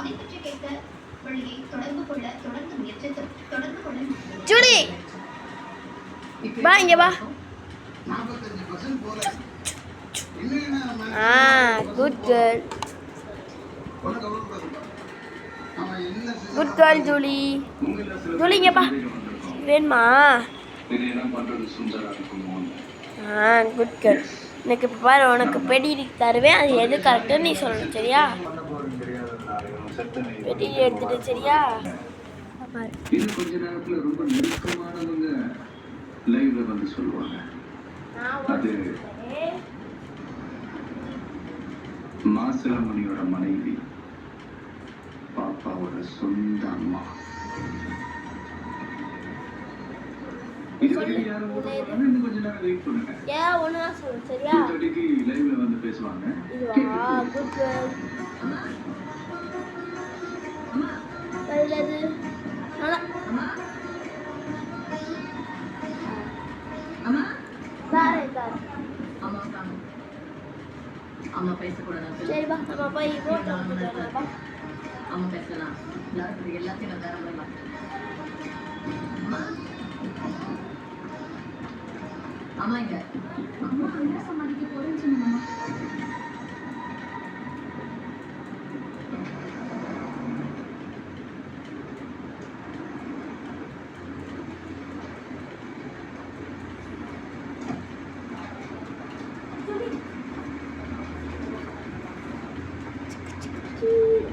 அதை பற்றி கேட்க வழியை தொடர்பு கொள்ள தொடர்ந்து முயற்சித்து தொடர்பு கொள்ள ஜூலி வா இங்க வா. Good girl good girl Julie. Julie இங்க வா. வேணுமா? Good girl. எனக்கு இப்போ பாரு உனக்கு பெடி தருவேன், அது எது கரெக்டுன்னு நீ சொல்லணும் சரியா? பெடி எடுத்துட்டு சரியா? இது கொஞ்ச நேரத்துல ரொம்ப நெருக்கமானவங்க லைவ்ல வந்து சொல்லுவாங்க. அது மாசிலாமணியோட மனைவி, பாப்பாவோட சொந்த அம்மா. இது யாரும் இன்னும் கொஞ்ச நேரம் வெயிட் பண்ணுங்க. ஏன் ஒண்ணா சொல்லு சரியா? 2:30க்கு லைவ்ல வந்து பேசுவாங்க. இதுவா? Good girl. பைலது அம்மா அம்மா தாரே தாரே அம்மா காணோம். அம்மா பேசக்கூடாது. சரி வா நம்ம போய் போட்டோ எடுத்துக்கலாம் வா. அம்மா பேசலாம். எல்லாத்தையும் நான் தரேன் வா. அம்மா இங்க அம்மா என்ன சமாளிக்க போறேன்னு சொன்னம்மா.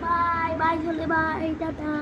Bye bye Julie, bye, tata.